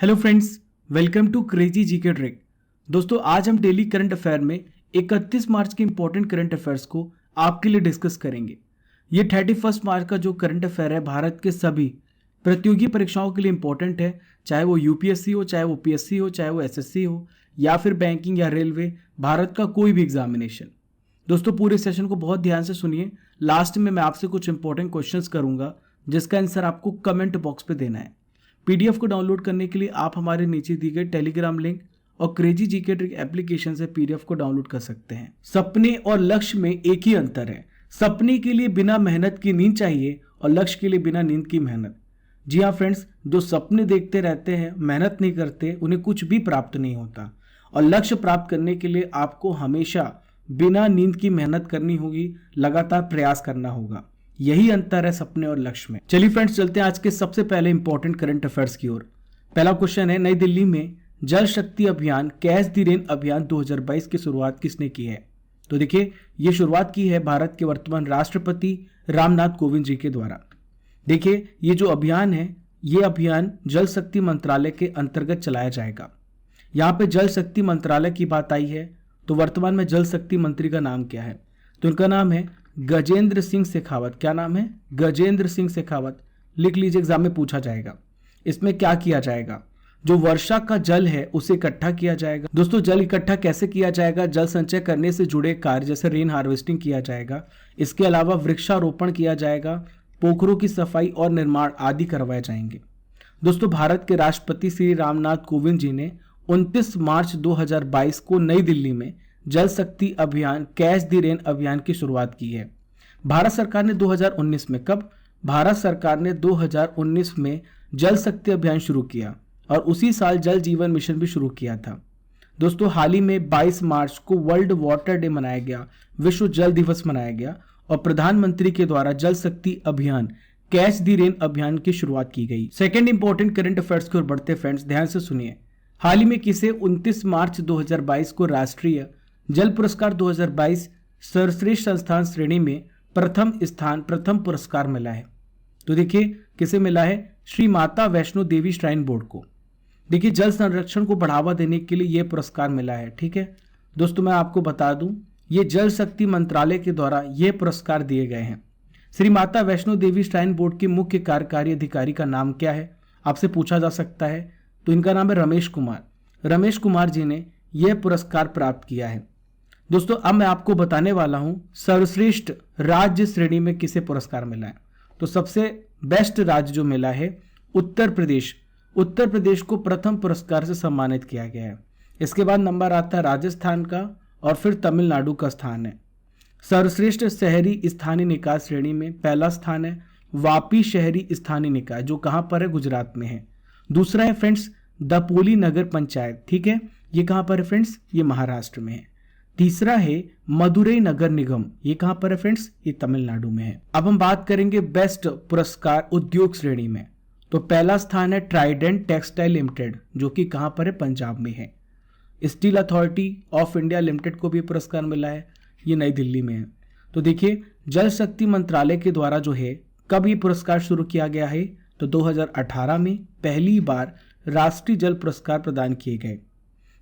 Hello friends, welcome to crazy GK trick. दोस्तों, आज हम डेली करंट अफेयर में 31 मार्च के इंपॉर्टेंट करंट अफेयर्स को आपके लिए डिस्कस करेंगे। ये 31 मार्च का जो करंट अफेयर है भारत के सभी प्रतियोगी परीक्षाओं के लिए इंपॉर्टेंट है, चाहे वो यूपीएससी हो, चाहे वो पीएससी हो, चाहे वो एसएससी हो या फिर बैंकिंग या रेलवे, भारत का कोई भी एग्जामिनेशन। दोस्तों, पूरे सेशन को बहुत ध्यान से सुनिए। लास्ट में मैं आपसे कुछ इंपॉर्टेंट क्वेश्चंस करूंगा जिसका आंसर आपको कमेंट बॉक्स पे देना है। पीडीएफ को डाउनलोड करने के लिए आप हमारे नीचे दी गई टेलीग्राम लिंक और क्रेजी जीके ट्रिक एप्लीकेशन से पीडीएफ को डाउनलोड कर सकते हैं। सपने और लक्ष्य में एक ही अंतर है। सपने के लिए बिना मेहनत की नींद चाहिए और लक्ष्य के लिए बिना नींद की मेहनत। जी हाँ फ्रेंड्स, जो सपने देखते रहते हैं, मेहनत नहीं करते, उन्हें कुछ भी प्राप्त नहीं होता। और लक्ष्य प्राप्त करने के लिए आपको हमेशा बिना नींद की मेहनत करनी होगी, लगातार प्रयास करना होगा। यही अंतर है सपने और लक्ष्य में। चलिए फ्रेंड्स, चलते हैं आज के सबसे पहले इंपॉर्टेंट करंट अफेयर्स की ओर। पहला क्वेश्चन है, नई दिल्ली में जल शक्ति अभियान कैच द रेन अभियान 2022 की शुरुआत किसने की है? तो देखिए, ये शुरुआत की है भारत के वर्तमान राष्ट्रपति रामनाथ कोविंद जी के द्वारा। देखिए, ये जो अभियान है, ये अभियान जल शक्ति मंत्रालय के अंतर्गत चलाया जाएगा। यहाँ पे जल शक्ति मंत्रालय की बात आई है तो वर्तमान में जल शक्ति मंत्री का नाम क्या है? तो उनका नाम है गजेंद्र सिंह शेखावत। क्या नाम है? गजेंद्र सिंह शेखावत। लिख लीजिए, एग्जाम में पूछा जाएगा। इसमें क्या किया जाएगा? जो वर्षा का जल है उसे इकट्ठा किया जाएगा। दोस्तों, जल इकट्ठा कैसे किया जाएगा? जल संचय करने से जुड़े कार्य जैसे रेन हार्वेस्टिंग किया जाएगा। इसके अलावा वृक्षारोपण किया जाएगा, पोखरों की सफाई और निर्माण आदि करवाए जाएंगे। दोस्तों, भारत के राष्ट्रपति श्री रामनाथ कोविंद जी ने 29 मार्च 2022 को नई दिल्ली में जल शक्ति अभियान कैच द रेन अभियान की शुरुआत की है। भारत सरकार ने 2019 में, कब? भारत सरकार ने 2019 में जल शक्ति अभियान शुरू किया और उसी साल जल जीवन मिशन भी शुरू किया था। दोस्तों, हाल ही में 22 मार्च को वर्ल्ड वाटर डे मनाया गया, विश्व जल दिवस मनाया गया और प्रधानमंत्री के द्वारा जल शक्ति अभियान कैच द रेन अभियान की शुरुआत की गई। सेकेंड इंपॉर्टेंट करंट अफेयर्स की ओर बढ़ते फ्रेंड्स, ध्यान से सुनिए। हाल ही में किसे 29 मार्च 2022 को राष्ट्रीय जल पुरस्कार 2022 सर्वश्रेष्ठ संस्थान श्रेणी में प्रथम पुरस्कार मिला है? तो देखिए, किसे मिला है? श्री माता वैष्णो देवी श्राइन बोर्ड को। देखिए, जल संरक्षण को बढ़ावा देने के लिए यह पुरस्कार मिला है। ठीक है दोस्तों, मैं आपको बता दूं, ये जल शक्ति मंत्रालय के द्वारा यह पुरस्कार दिए गए हैं। श्री माता वैष्णो देवी श्राइन बोर्ड के मुख्य कार्यकारी अधिकारी का नाम क्या है? आपसे पूछा जा सकता है। तो इनका नाम है रमेश कुमार। रमेश कुमार जी ने यह पुरस्कार प्राप्त किया है। दोस्तों, अब मैं आपको बताने वाला हूं सर्वश्रेष्ठ राज्य श्रेणी में किसे पुरस्कार मिला है। तो सबसे बेस्ट राज्य जो मिला है उत्तर प्रदेश। उत्तर प्रदेश को प्रथम पुरस्कार से सम्मानित किया गया है। इसके बाद नंबर आता है राजस्थान का और फिर तमिलनाडु का स्थान है। सर्वश्रेष्ठ शहरी स्थानीय निकाय श्रेणी में पहला स्थान है वापी शहरी स्थानीय निकाय, जो कहां पर है? गुजरात में है। दूसरा है फ्रेंड्स दपोली नगर पंचायत। ठीक है, ये कहां पर है फ्रेंड्स? ये महाराष्ट्र में है। तीसरा है मदुरई नगर निगम। ये कहां पर है फ्रेंड्स? ये तमिलनाडु में है। अब हम बात करेंगे बेस्ट पुरस्कार उद्योग श्रेणी में। तो पहला स्थान है ट्राइडेंट टेक्सटाइल लिमिटेड, जो कि कहां पर है? पंजाब में है। Steel authority of India limited को भी पुरस्कार मिला है, ये नई दिल्ली में है। तो देखिए, जल शक्ति मंत्रालय के द्वारा जो है कब ये पुरस्कार शुरू किया गया है? तो 2018 में पहली बार राष्ट्रीय जल पुरस्कार प्रदान किए गए।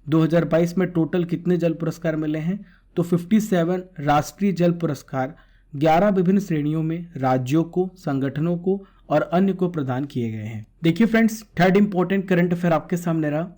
2022 में टोटल कितने जल पुरस्कार मिले हैं? तो 57 राष्ट्रीय जल पुरस्कार 11 विभिन्न श्रेणियों में राज्यों को, संगठनों को और अन्य को प्रदान किए गए हैं। देखिए friends, third important current affair आपके सामने रहा।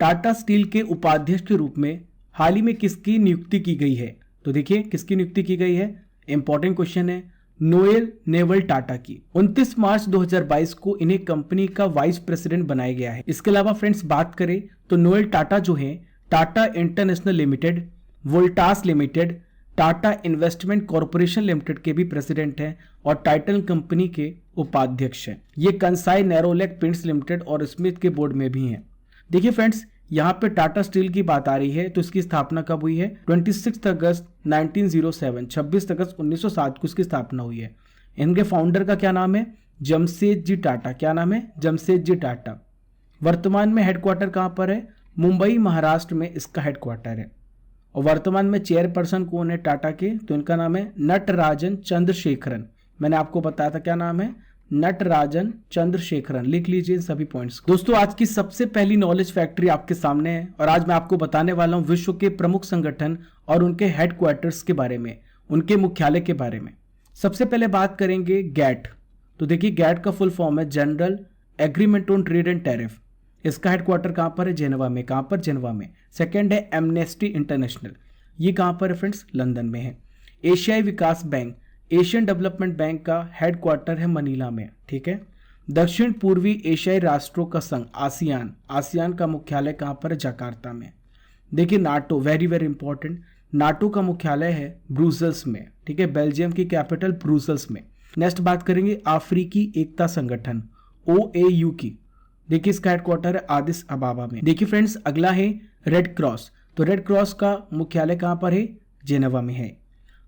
टाटा स्टील के उपाध्यक्ष के रूप में हाल ही में किसकी नियुक्ति की गई है? तो देखिए, किसकी नियुक्ति की गई है? इंपॉर्टेंट क्वेश्चन है। नोएल नेवल टाटा की। 29 मार्च 2022 को इन्हें कंपनी का वाइस प्रेसिडेंट बनाया गया है। इसके अलावा फ्रेंड्स बात करें तो नोएल टाटा जो है Tata international limited, Voltas limited, Tata investment corporation limited के भी प्रेसिडेंट हैं और टाइटन कंपनी के उपाध्यक्ष हैं। ये कंसाई नेरोलैक पेंट्स लिमिटेड और स्मिथ के बोर्ड में भी हैं। देखिए फ्रेंड्स, यहाँ पे टाटा स्टील की बात आ रही है तो इसकी स्थापना कब हुई है? 26 अगस्त 1907, 26 अगस्त 1907 को इसकी स्थापना हुई है। इनके फाउंडर का क्या नाम है? जमशेदजी टाटा। क्या नाम है? जमशेदजी टाटा। वर्तमान में हेडक्वार्टर कहाँ पर है? मुंबई महाराष्ट्र में इसका हेडक्वार्टर है। और वर्तमान में चेयरपर्सन कौन है टाटा के? तो इनका नाम है नटराजन चंद्रशेखरन। मैंने आपको बताया था क्या नाम है? नटराजन चंद्रशेखरन। लिख लीजिए सभी पॉइंट्स। दोस्तों आज की सबसे पहली नॉलेज फैक्ट्री आपके सामने है और आज मैं आपको बताने वाला हूं विश्व के प्रमुख संगठन और उनके हेडक्वार्टर्स के बारे में, उनके मुख्यालय के बारे में। सबसे पहले बात करेंगे गैट। तो देखिए गैट का फुल फॉर्म है general agreement on trade and tariff. इसका हेडक्वार्टर कहां पर है? जेनेवा में। कहां पर? जेनेवा में। सेकंड है एमनेस्टी इंटरनेशनल। ये कहां पर है फ्रेंड्स? लंदन में है। एशियाई विकास बैंक, एशियन डेवलपमेंट बैंक का हेडक्वार्टर है मनीला में। ठीक है। दक्षिण पूर्वी एशियाई राष्ट्रों का संघ आसियान, आसियान का मुख्यालय कहां पर है? जकार्ता में। देखिए NATO, very very important, NATO का मुख्यालय है ब्रुसेल्स में। ठीक है। बेल्जियम की कैपिटल ब्रुसेल्स में। नेक्स्ट बात करेंगे अफ्रीकी एकता संगठन OAU की। देखिए इसका हेडक्वार्टर है आदिस अबाबा में। देखिए फ्रेंड्स अगला है रेड क्रॉस। तो रेड क्रॉस का मुख्यालय कहां पर है? जेनेवा में है।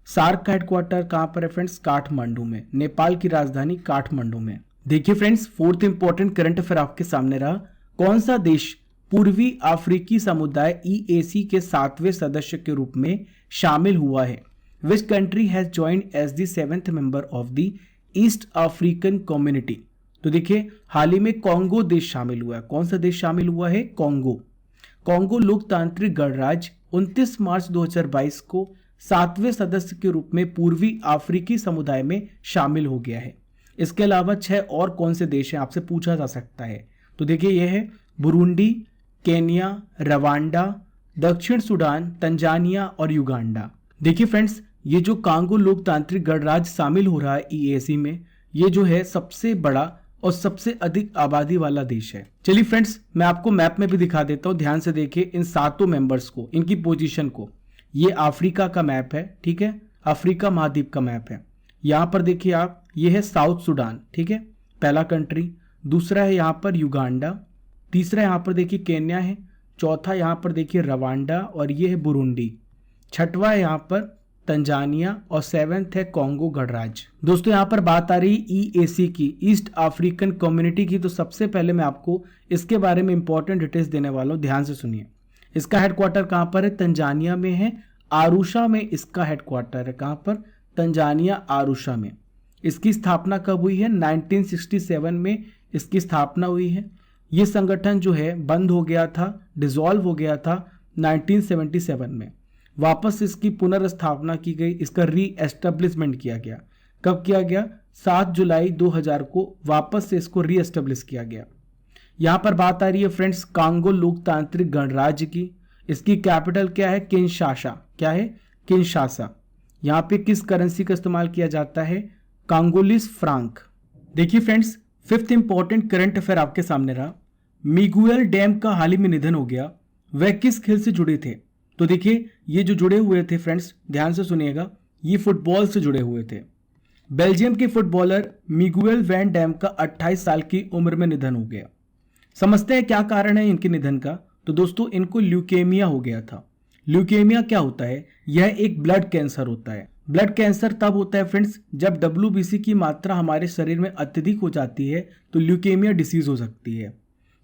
सार्क का हेडक्वार्टर कहां पर है फ्रेंड्स? काठमांडू में। नेपाल की राजधानी काठमांडू में। देखिए friends fourth important current affair आपके सामने रहा। कौन सा देश पूर्वी अफ्रीकी समुदाय EAC के 7वें सदस्य के रूप में शामिल हुआ है? Which country has joined as the 7th member of the East African community? तो देखिए हाल ही में कॉन्गो देश शामिल हुआ है। कौन सा देश शामिल हुआ है? कॉन्गो। कॉन्गो लोकतांत्रिक गणराज्य 29 मार्च 2022 को 7वें सदस्य के रूप में पूर्वी अफ्रीकी समुदाय में शामिल हो गया है। इसके अलावा 6 और कौन से देश हैं आपसे पूछा जा सकता है। तो देखिए यह है बुरुंडी, केन्या, रवांडा, दक्षिण सूडान, तंजानिया और युगांडा। देखिए फ्रेंड्स ये जो कॉन्गो लोकतांत्रिक गणराज्य शामिल हो रहा है EAC में, ये जो है सबसे बड़ा और सबसे अधिक आबादी वाला देश है। चलिए फ्रेंड्स मैं आपको मैप में भी दिखा देता हूं, ध्यान से देखिए इन 7 मेंबर्स को, इनकी पोजीशन को। ये अफ्रीका का मैप है। ठीक है। अफ्रीका महाद्वीप का मैप है। यहां पर देखिए आप, ये है साउथ सूडान। ठीक है, पहला कंट्री। दूसरा है यहां पर युगांडा। तीसरा यहां पर देखिए केन्या है। चौथा यहां पर देखिए रवांडा और ये है बुरुंडी। छठवां है यहां पर तंजानिया और 7th है कॉन्गो गणराज्य। दोस्तों यहां पर बात आ रही EAC की, ईस्ट अफ्रीकन कम्युनिटी की। तो सबसे पहले मैं आपको इसके बारे में इंपॉर्टेंट डिटेल्स देने वाला हूं, ध्यान से सुनिए। इसका हेडक्वार्टर कहां पर है? तंजानिया में है, आरुषा में इसका हेडक्वार्टर है। कहां पर? तंजानिया आरुषा में। इसकी स्थापना कब हुई है? 1967 में इसकी स्थापना हुई है। ये संगठन जो है बंद हो गया था, डिसॉल्व हो गया था 1977 में। वापस इसकी पुनर्स्थापना की गई, इसका री एस्टेब्लिशमेंट किया गया। कब किया गया? 7 जुलाई 2000 को वापस से इसको री एस्टेब्लिश किया गया। यहां पर बात आ रही है फ्रेंड्स कॉन्गो लोकतांत्रिक गणराज्य की। इसकी कैपिटल क्या है? किनशासा। क्या है? किनशासा। यहां पे किस करेंसी का इस्तेमाल किया जाता है? कांगोलिस फ्रांक। देखिए friends 5th important current affair आपके सामने रहा। मिगुएल डैम का हाल ही में निधन हो गया। वह किस खेल से जुड़े थे? तो देखिए ये जो जुड़े हुए थे फ्रेंड्स, ध्यान से सुनिएगा, ये फुटबॉल से जुड़े हुए थे। बेल्जियम के फुटबॉलर मिगुएल वैन डैम का 28 साल की उम्र में निधन हो गया। समझते हैं क्या कारण है इनके निधन का। तो दोस्तों इनको ल्यूकेमिया हो गया था। ल्यूकेमिया क्या होता है? यह एक ब्लड कैंसर होता है। ब्लड कैंसर तब होता है फ्रेंड्स जब WBC की मात्रा हमारे शरीर में अत्यधिक हो जाती है, तो ल्यूकेमिया डिसीज हो सकती है।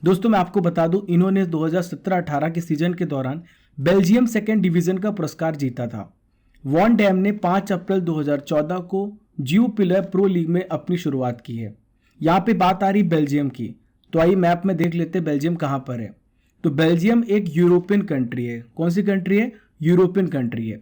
दोस्तों मैं आपको बता दूं, इन्होंने 2017-18 के सीजन के दौरान बेल्जियम 2nd डिवीजन का पुरस्कार जीता था। वॉन डैम ने 5 अप्रैल 2014 को ज्यूपिलर प्रो लीग में अपनी शुरुआत की है। यहाँ पे बात आ रही बेल्जियम की, तो आइए मैप में देख लेते हैं बेल्जियम कहाँ पर है। तो बेल्जियम एक यूरोपियन कंट्री है। कौन सी कंट्री है? यूरोपियन कंट्री है।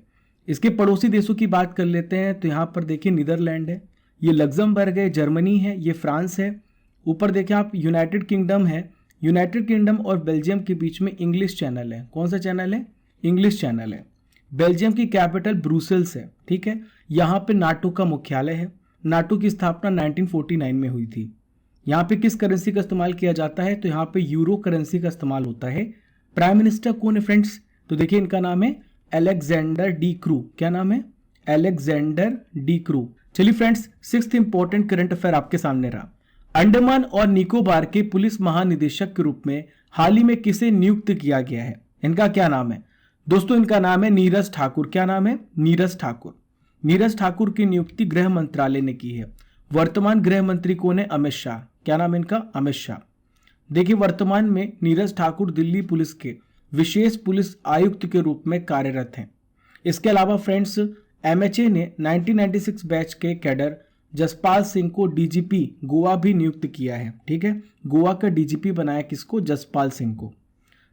इसके पड़ोसी देशों की बात कर लेते हैं, तो यहाँ पर देखिए नीदरलैंड है, ये लग्जमबर्ग है, जर्मनी है, ये फ्रांस है। ऊपर देखिए आप यूनाइटेड किंगडम है। यूनाइटेड किंगडम और बेल्जियम के बीच में इंग्लिश चैनल है। कौन सा चैनल है? इंग्लिश चैनल है। बेल्जियम की कैपिटल ब्रुसेल्स है। ठीक है। यहाँ पे नाटो का मुख्यालय है। नाटो की स्थापना 1949 में हुई थी। यहाँ पे किस करेंसी का इस्तेमाल किया जाता है? तो यहाँ पे यूरो करेंसी का इस्तेमाल होता है। प्राइम मिनिस्टर कौन है फ्रेंड्स? तो देखिए इनका नाम है अलेक्जेंडर डी क्रू। क्या नाम है? Alexander De Croo. चलिए friends 6th important current affair आपके सामने रहा। अंडमान और निकोबार के पुलिस महानिदेशक के रूप में हाल ही में किसे नियुक्त किया गया है? इनका क्या नाम है? दोस्तों इनका नाम है नीरज ठाकुर। क्या नाम है? नीरज ठाकुर। नीरज ठाकुर की नियुक्ति गृह मंत्रालय ने की है। वर्तमान गृह मंत्री कौन है? अमित शाह। क्या नाम है इनका? अमित शाह। देखिए वर्तमान में नीरज ठाकुर दिल्ली पुलिस के विशेष पुलिस आयुक्त के रूप में कार्यरत हैं। इसके अलावा फ्रेंड्स MHA ने 1996 बैच के कैडर जसपाल सिंह को डीजीपी गोवा भी नियुक्त किया है। ठीक है, गोवा का डीजीपी बनाया किसको? जसपाल सिंह को।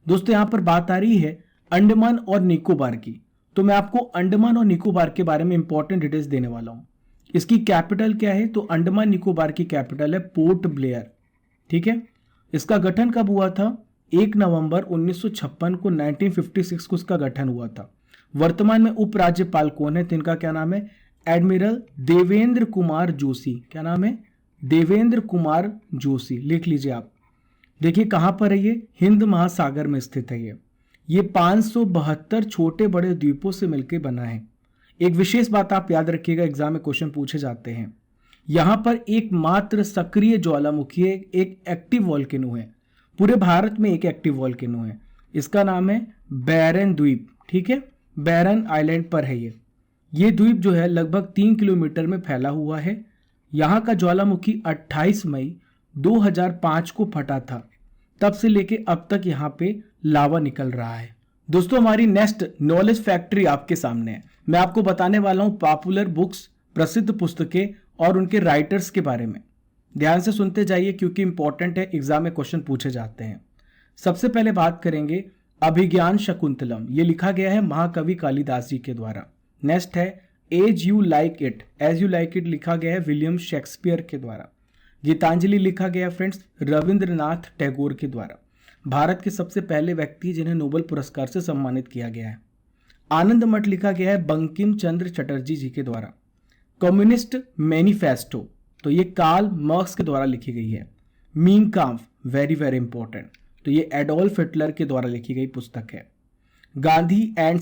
दोस्तों यहां पर बात आ रही है अंडमान और निकोबार की, तो मैं आपको अंडमान और निकोबार के बारे में इंपॉर्टेंट डिटेल्स देने वाला हूं। इसकी कैपिटल क्या है? तो अंडमान निकोबार की कैपिटल है पोर्ट ब्लेयर। ठीक है, इसका गठन कब हुआ था? 1 नवंबर 1956 को, 1956 को इसका गठन हुआ था। वर्तमान में उपराज्यपाल कौन है? तो इनका क्या नाम है? एडमिरल देवेंद्र कुमार जोशी। क्या नाम है? देवेंद्र कुमार जोशी, लिख लीजिए आप। देखिए कहां पर है ये? हिंद महासागर में स्थित है ये 572 छोटे बड़े द्वीपों से मिलकर बना है। एक विशेष बात आप याद रखिएगा, एग्जाम में क्वेश्चन पूछे जाते हैं। यहां पर एकमात्र सक्रिय ज्वालामुखी है, एक एक्टिव वॉल्केनो है। पूरे भारत में एक एक्टिव वॉल्केनो है, इसका नाम है बैरन द्वीप। ठीक है, बैरन आइलैंड पर है ये द्वीप जो है लगभग 3 किलोमीटर में फैला हुआ है। यहां का ज्वालामुखी 28 मई 2005 को फटा था, तब से लेके अब तक यहां पे लावा निकल रहा है। दोस्तों हमारी नेक्स्ट नॉलेज फैक्ट्री आपके सामने है। मैं आपको बताने वाला हूं पॉपुलर बुक्स, प्रसिद्ध पुस्तकें और उनके राइटर्स के बारे में। ध्यान से सुनते जाइए क्योंकि इंपॉर्टेंट है, एग्जाम में क्वेश्चन पूछे जाते हैं। सबसे पहले बात करेंगे अभिज्ञान शकुंतलम, ये लिखा गया है महाकवि कालिदास जी के द्वारा। नेक्स्ट है as you like it, as you like it लिखा गया है विलियम शेक्सपियर के द्वारा। गीतांजलि लिखा गया फ्रेंड्स रविंद्रनाथ टैगोर के द्वारा। भारत के सबसे पहले व्यक्ति जिन्हें नोबेल पुरस्कार से सम्मानित किया गया है। आनंद मठ लिखा गया है बंकिम चंद्र चटर्जी जी के द्वारा। कम्युनिस्ट मैनिफेस्टो, तो ये कार्ल मार्क्स के द्वारा लिखी गई है। मीन काम्फ, वेरी वेरी इंपॉर्टेंट, तो ये एडोल्फ हिटलर के द्वारा लिखी गई पुस्तक है। गांधी एंड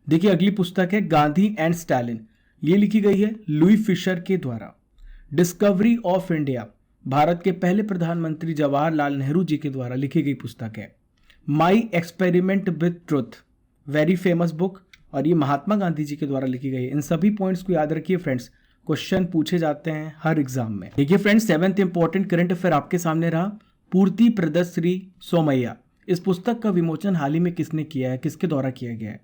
देखिए अगली पुस्तक है गांधी एंड स्टालिन, ये लिखी गई है लुई फिशर के द्वारा। डिस्कवरी ऑफ इंडिया, भारत के पहले प्रधानमंत्री जवाहरलाल नेहरू जी के द्वारा लिखी गई पुस्तक है। My experiment with truth, very famous book, और ये महात्मा गांधी जी के द्वारा लिखी गई है। इन सभी पॉइंट्स को याद रखिए फ्रेंड्स, क्वेश्चन पूछे जाते हैं हर एग्जाम में। देखिए friends 7th important current affair आपके सामने रहा, पूर्ति प्रदश्री सोमैया। इस पुस्तक का विमोचन हाल ही में किसने किया है, किसके द्वारा किया गया है?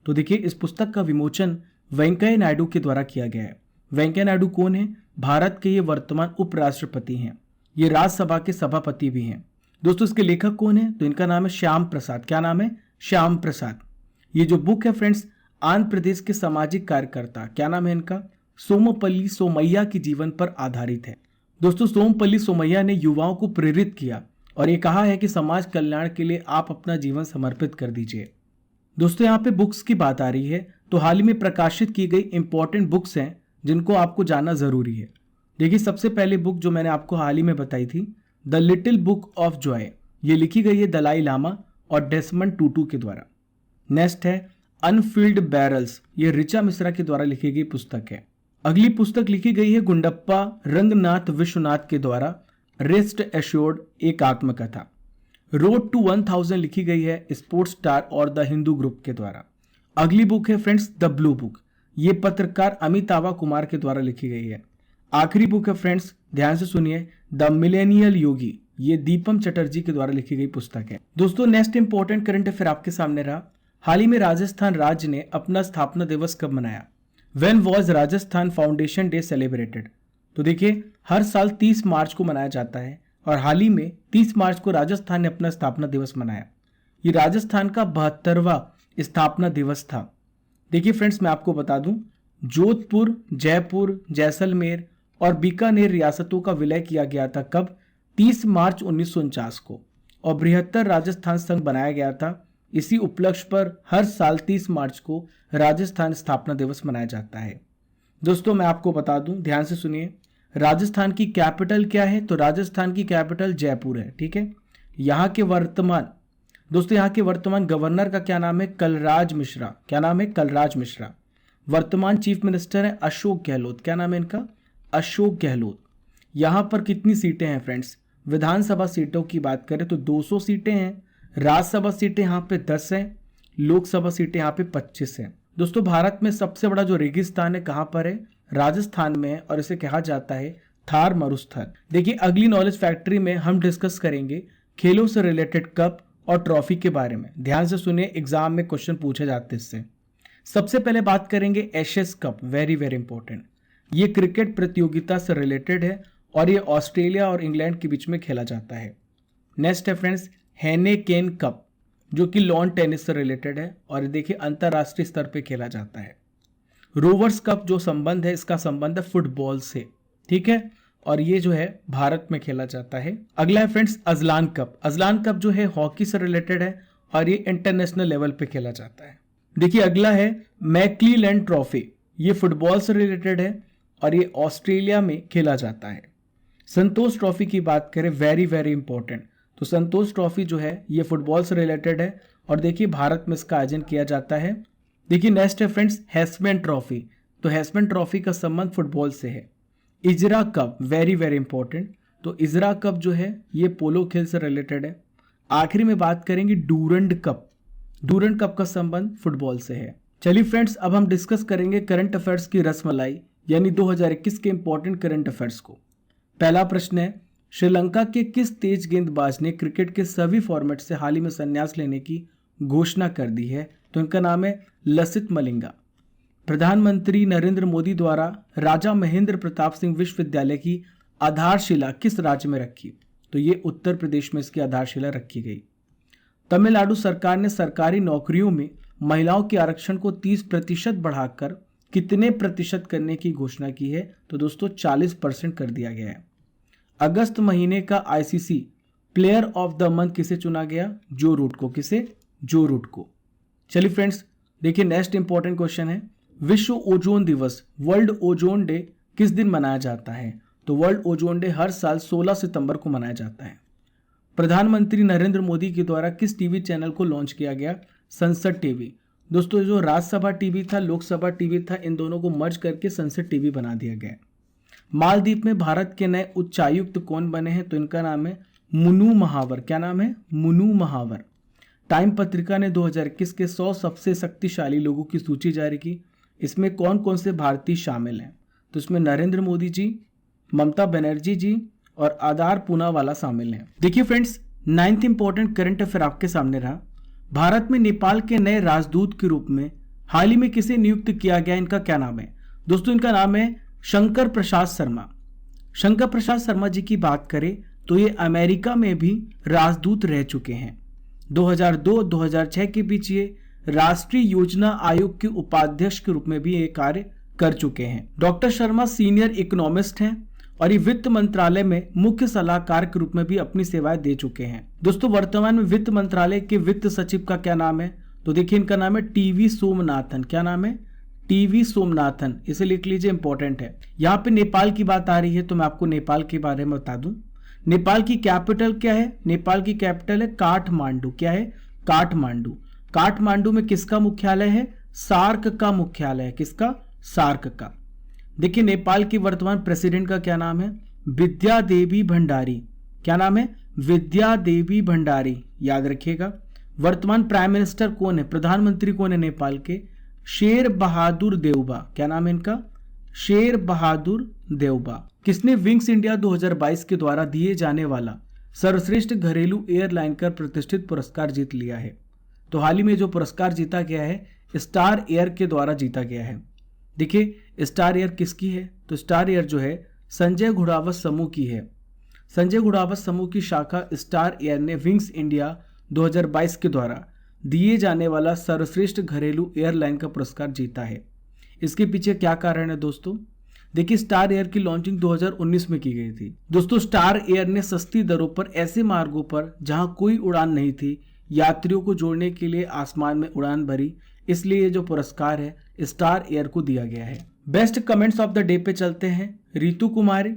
तो देखिए इस पुस्तक का विमोचन वेंकैया नायडू के द्वारा किया गया है। वेंकैया नायडू कौन है? भारत के ये वर्तमान उपराष्ट्रपति हैं, ये राज्यसभा के सभापति भी हैं। दोस्तों इसके लेखक कौन है? तो इनका नाम है श्याम प्रसाद। क्या नाम है? श्याम प्रसाद। ये जो बुक है फ्रेंड्स आंध्र प्रदेश के सामाजिक कार्यकर्ता, क्या नाम है इनका? सोमपल्ली सोमैया की जीवन पर आधारित है। दोस्तों सोमपल्ली सोमैया ने युवाओं को प्रेरित किया और ये कहा है कि समाज कल्याण के लिए आप अपना जीवन समर्पित कर दीजिए। दोस्तों यहाँ पे बुक्स की बात आ रही है, तो हाल ही में प्रकाशित की गई इंपॉर्टेंट बुक्स हैं जिनको आपको जानना जरूरी है। देखिए सबसे पहली बुक जो मैंने आपको हाल ही में बताई थी, the little book of Joy, ये लिखी गई है दलाई लामा और डेसमंड टूटू के द्वारा। नेक्स्ट है अनफिल्ड बैरल्स, ये ऋचा मिश्रा के द्वारा लिखी गई पुस्तक है। अगली पुस्तक लिखी गई है गुंडप्पा रंगनाथ विश्वनाथ के द्वारा, रेस्ट एश्योर्ड, एक आत्मकथा। रोड टू 1000 लिखी गई है स्पोर्ट्स स्टार और द हिंदू ग्रुप के द्वारा। अगली बुक है फ्रेंड्स द ब्लू बुक, ये पत्रकार अमितावा कुमार के द्वारा लिखी गई है। आखिरी बुक है फ्रेंड्स, ध्यान से सुनिए, द मिलेनियल योगी, ये दीपम चटर्जी के द्वारा लिखी गई पुस्तक है। दोस्तों नेक्स्ट इंपॉर्टेंट करंट अफेयर आपके सामने रहा, हाल ही में राजस्थान राज्य ने अपना स्थापना दिवस कब मनाया? When was Rajasthan foundation day celebrated? तो देखिए हर साल 30 मार्च को मनाया जाता है और हाल ही में 30 मार्च को राजस्थान ने अपना स्थापना दिवस मनाया। ये राजस्थान का 72वां स्थापना दिवस था। देखिए फ्रेंड्स मैं आपको बता दूं, जोधपुर, जयपुर, जैसलमेर और बीकानेर रियासतों का विलय किया गया था कब? 30 मार्च 1949 को, और बृहत्तर राजस्थान संघ बनाया गया था। इसी उपलक्ष्य पर हर साल 30 मार्च को राजस्थान स्थापना दिवस मनाया जाता है। दोस्तों मैं आपको बता दूं, ध्यान से सुनिए, राजस्थान की कैपिटल क्या है? तो राजस्थान की कैपिटल जयपुर है। ठीक है, यहाँ के वर्तमान गवर्नर का क्या नाम है? कलराज मिश्रा। क्या नाम है? कलराज मिश्रा। वर्तमान चीफ मिनिस्टर है अशोक गहलोत। क्या नाम है इनका? अशोक गहलोत। यहाँ पर कितनी सीटें हैं फ्रेंड्स? विधानसभा सीटों की बात करें तो 200 सीटें हैं, राज्यसभा सीटें यहाँ पे 10 हैं, लोकसभा सीटें यहाँ पे 25 हैं। दोस्तों भारत में सबसे बड़ा जो रेगिस्तान है कहाँ पर है? राजस्थान में है, और इसे कहा जाता है थार मरुस्थल। देखिए अगली नॉलेज फैक्ट्री में हम डिस्कस करेंगे खेलों से रिलेटेड कप और ट्रॉफी के बारे में। ध्यान से सुनिए, एग्जाम में क्वेश्चन पूछे जाते हैं इससे। सबसे पहले बात करेंगे Ashes cup, very very important. ये क्रिकेट प्रतियोगिता से रिलेटेड है और ये ऑस्ट्रेलिया और इंग्लैंड के बीच में खेला जाता है। नेक्स्ट है फ्रेंड्स हेनेकेन कप, जो कि लॉन टेनिस से रिलेटेड है और देखिए अंतरराष्ट्रीय स्तर पे खेला जाता है। रोवर्स कप जो संबंध है, इसका संबंध है फुटबॉल से, ठीक है, और ये जो है भारत में खेला जाता है। अगला है friends Azlan cup. Azlan cup जो है हॉकी से रिलेटेड है और ये इंटरनेशनल लेवल पे खेला जाता है। देखिए अगला है मैक्लीलैंड ट्रॉफी, ये फुटबॉल से रिलेटेड है और ये ऑस्ट्रेलिया में खेला जाता है। संतोष ट्रॉफी की बात करें, वेरी वेरी इंपॉर्टेंट, तो संतोष ट्रॉफी जो है ये फुटबॉल से रिलेटेड है और देखिए भारत में इसका आयोजन किया जाता है। देखिए नेक्स्ट है फ्रेंड्स हेस्मैन ट्रॉफी, तो हेस्मैन ट्रॉफी का संबंध फुटबॉल से है। इजरा कप, वेरी वेरी इंपॉर्टेंट, तो इजरा कप जो है ये पोलो खेल से रिलेटेड है। आखिरी में बात करेंगे डूरंड कप। डूरंड कप का संबंध फुटबॉल से है। चलिए फ्रेंड्स अब हम डिस्कस करेंगे करंट अफेयर्स की रसमलाई यानी 2021 के इंपॉर्टेंट करंट अफेयर्स को। पहला प्रश्न है श्रीलंका के किस तेज गेंदबाज ने क्रिकेट के सभी फॉर्मेट से हाल ही में संन्यास लेने की घोषणा कर दी है? तो इनका नाम है लसित मलिंगा। प्रधानमंत्री नरेंद्र मोदी द्वारा राजा महेंद्र प्रताप सिंह विश्वविद्यालय की आधारशिला किस राज्य में रखी? तो ये उत्तर प्रदेश में इसकी आधारशिला रखी गई। तमिलनाडु सरकार ने सरकारी नौकरियों में महिलाओं के आरक्षण को 30% बढ़ाकर कितने प्रतिशत करने की घोषणा की है? तो दोस्तों 40% कर दिया गया है। अगस्त महीने का ICC player of the month किसे चुना गया? जो रूट को। किसे? जो रूट को। चलिए फ्रेंड्स देखिए नेक्स्ट इंपॉर्टेंट क्वेश्चन है विश्व ओजोन दिवस, वर्ल्ड ओजोन डे किस दिन मनाया जाता है? तो वर्ल्ड ओजोन डे हर साल 16 सितंबर को मनाया जाता है। प्रधानमंत्री नरेंद्र मोदी के द्वारा किस टीवी चैनल को लॉन्च किया गया? संसद टीवी। दोस्तों जो राज्यसभा टीवी था, लोकसभा टीवी था, इन दोनों को मर्ज करके संसद टीवी बना दिया गया। मालदीव में भारत के नए उच्चायुक्त कौन बने हैं? तो इनका नाम है मुनू महावर। क्या नाम है? मुनू महावर। टाइम पत्रिका ने 2021 के 100 सबसे शक्तिशाली लोगों की सूची जारी की। इसमें कौन कौन से भारतीय शामिल हैं? तो इसमें नरेंद्र मोदी जी, ममता बनर्जी जी और आधार पूनावाला शामिल हैं। देखिए friends 9th important current affair आपके सामने रहा। भारत में नेपाल के नए राजदूत के रूप में हाल ही में किसे नियुक्त किया गया? इनका क्या नाम है? दोस्तों इनका नाम है शंकर प्रसाद शर्मा। शंकर प्रसाद शर्मा जी की बात करें तो ये अमेरिका में भी राजदूत रह चुके हैं। 2002-2006 के बीच ये राष्ट्रीय योजना आयोग के उपाध्यक्ष के रूप में भी ये कार्य कर चुके हैं। डॉक्टर शर्मा सीनियर इकोनॉमिस्ट हैं और ये वित्त मंत्रालय में मुख्य सलाहकार के रूप में भी अपनी सेवाएं दे चुके हैं। दोस्तों वर्तमान में वित्त मंत्रालय के वित्त सचिव का क्या नाम है? तो देखिए इनका नाम है टीवी सोमनाथन। क्या नाम है? टीवी सोमनाथन। इसे लिख लीजिए, इंपॉर्टेंट है। यहाँ पे नेपाल की बात आ रही है तो मैं आपको नेपाल के बारे में बता दूं। नेपाल की कैपिटल क्या है? नेपाल की कैपिटल है काठमांडू। क्या है? काठमांडू। काठमांडू में किसका मुख्यालय है? सार्क का मुख्यालय है। किसका? सार्क का। देखिए नेपाल की वर्तमान प्रेसिडेंट का क्या नाम है? विद्या देवी भंडारी। क्या नाम है? विद्या देवी भंडारी, याद रखिएगा। वर्तमान प्राइम मिनिस्टर कौन है? प्रधानमंत्री कौन है नेपाल के? शेर बहादुर देउबा। क्या नाम है इनका? शेर बहादुर देउबा। किसने विंग्स इंडिया 2022 के द्वारा दिए जाने वाला सर्वश्रेष्ठ घरेलू एयरलाइन का प्रतिष्ठित पुरस्कार जीत लिया है? तो हाल ही में जो पुरस्कार जीता गया है स्टार एयर के द्वारा जीता गया है। देखिए स्टार एयर किसकी है? तो स्टार एयर जो है संजय घुड़ावत समूह की है। संजय घुड़ावत समूह की शाखा स्टार एयर ने विंग्स इंडिया 2022 के द्वारा दिए जाने वाला सर्वश्रेष्ठ घरेलू एयरलाइन का पुरस्कार जीता है। इसके पीछे क्या कारण है दोस्तों? देखिए स्टार एयर की लॉन्चिंग 2019 में की गई थी। दोस्तों स्टार एयर ने सस्ती दरों पर ऐसे मार्गों पर जहां कोई उड़ान नहीं थी यात्रियों को जोड़ने के लिए आसमान में उड़ान भरी, इसलिए ये जो पुरस्कार है स्टार एयर को दिया गया है। Best comments of the day पे चलते हैं। रितु कुमारी,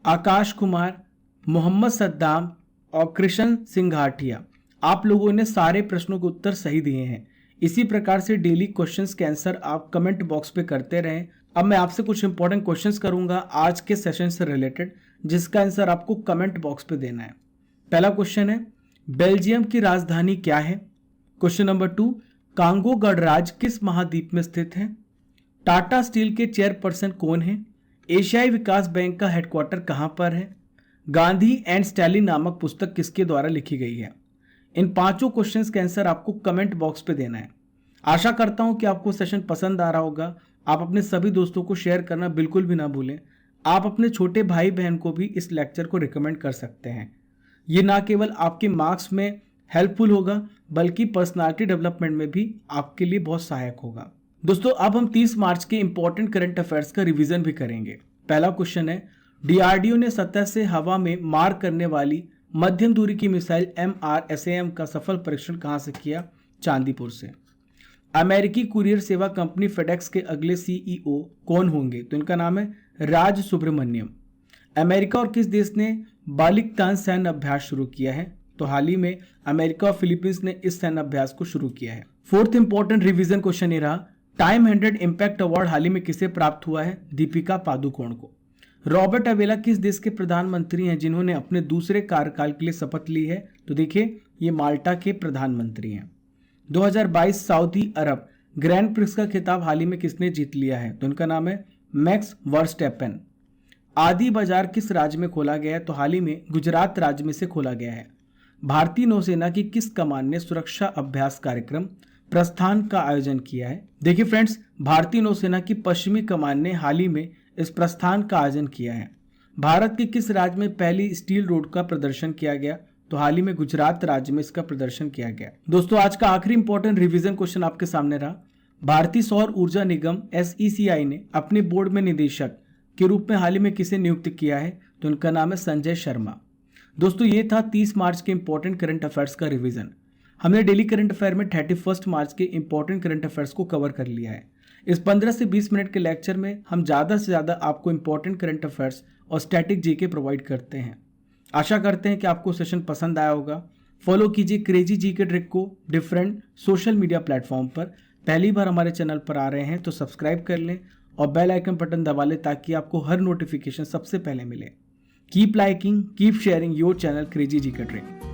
आकाश कुमार, मोहम्मद सद्दाम और कृष्ण सिंघाटिया, आप लोगों ने सारे प्रश्नों के उत्तर सही दिए हैं। इसी प्रकार से डेली क्वेश्चंस के आंसर आप कमेंट बॉक्स पे करते रहें। अब मैं आपसे कुछ इंपॉर्टेंट क्वेश्चंस करूंगा आज के सेशन से रिलेटेड, जिसका आंसर आपको कमेंट बॉक्स पे देना है। पहला क्वेश्चन है बेल्जियम की राजधानी क्या है? क्वेश्चन नंबर 2 कांगो गणराज्य किस महाद्वीप में स्थित है? टाटा स्टील के चेयरपर्सन कौन है? एशियाई विकास बैंक का हेडक्वार्टर कहां पर है? गांधी एंड स्टैलिन नामक पुस्तक किसके द्वारा लिखी गई है? इन पांचों क्वेश्चंस के आंसर आपको कमेंट बॉक्स पे देना है। आशा करता हूं कि आपको सेशन पसंद आ रहा होगा आप अपने सभी दोस्तों को शेयर करना बिल्कुल भी ना भूलें। आप अपने छोटे भाई बहन को भी इस लेक्चर को रिकमेंड कर सकते हैं। ये ना केवल आपके मार्क्स में हेल्पफुल होगा बल्कि पर्सनालिटी डेवलपमेंट में भी आपके लिए बहुत सहायक होगा। दोस्तों अब हम 30 मार्च के इंपॉर्टेंट करंट अफेयर्स का रिवीजन भी करेंगे। पहला क्वेश्चन है, डीआरडीओ ने सतह से हवा में मार करने वाली मध्यम दूरी की मिसाइल MRSAM का सफल परीक्षण कहां से किया? चांदीपुर से। अमेरिकी कुरियर सेवा कंपनी फेडेक्स के अगले CEO कौन होंगे? तो इनका नाम है राज सुब्रमण्यम। अमेरिका और किस देश ने बालिकतान सैन्य अभ्यास शुरू किया है? तो हाल ही में अमेरिका और फिलीपींस ने इस सैन्य अभ्यास को शुरू किया है। फोर्थ इंपॉर्टेंट रिवीजन क्वेश्चन ये रहा, टाइम 100 इम्पैक्ट अवार्ड हाल ही में किसे प्राप्त हुआ है? दीपिका पादुकोण को। रॉबर्ट अवेला किस देश के प्रधानमंत्री हैं जिन्होंने अपने दूसरे कार्यकाल के लिए शपथ ली है? तो देखिए ये माल्टा के प्रधानमंत्री हैं। 2022 सऊदी अरब ग्रैंड प्रिक्स का खिताब हाल ही में किसने जीत लिया है? तो इनका नाम है मैक्स वर्स्टैपेन। आदि बाजार किस राज्य में खोला गया है? तो हाल ही में गुजरात राज्य में से खोला गया है। भारतीय नौसेना की किस कमान ने सुरक्षा अभ्यास कार्यक्रम प्रस्थान का आयोजन किया है? देखिए फ्रेंड्स, भारतीय नौसेना की पश्चिमी कमान ने हाल ही में इस प्रस्थान का आयोजन किया है। भारत के किस राज्य में पहली स्टील रोड का प्रदर्शन किया गया? तो हाल ही में गुजरात राज्य में इसका प्रदर्शन किया गया। दोस्तों आज का आखिरी इंपॉर्टेंट रिवीजन क्वेश्चन आपके सामने रहा, भारतीय सौर ऊर्जा निगम SECI ने अपने बोर्ड में निदेशक के रूप में हाल ही में किसे नियुक्त किया है? तो उनका नाम है संजय शर्मा। दोस्तों ये था 30 मार्च के इंपॉर्टेंट करंट अफेयर्स का रिवीजन। हमने डेली करंट अफेयर में 31 मार्च के इंपॉर्टेंट करंट अफेयर्स को कवर कर लिया है। इस 15 से 20 मिनट के लेक्चर में हम ज़्यादा से ज़्यादा आपको इंपॉर्टेंट करंट अफेयर्स और स्टैटिक जीके प्रोवाइड करते हैं। आशा करते हैं कि आपको सेशन पसंद आया होगा। फॉलो कीजिए क्रेजी जीके ट्रिक को डिफरेंट सोशल मीडिया प्लेटफॉर्म पर। पहली बार हमारे चैनल पर आ रहे हैं तो सब्सक्राइब कर लें और बेल आइकन बटन दबा लें ताकि आपको हर नोटिफिकेशन सबसे पहले मिले। Keep liking, keep sharing your channel crazy GK trick.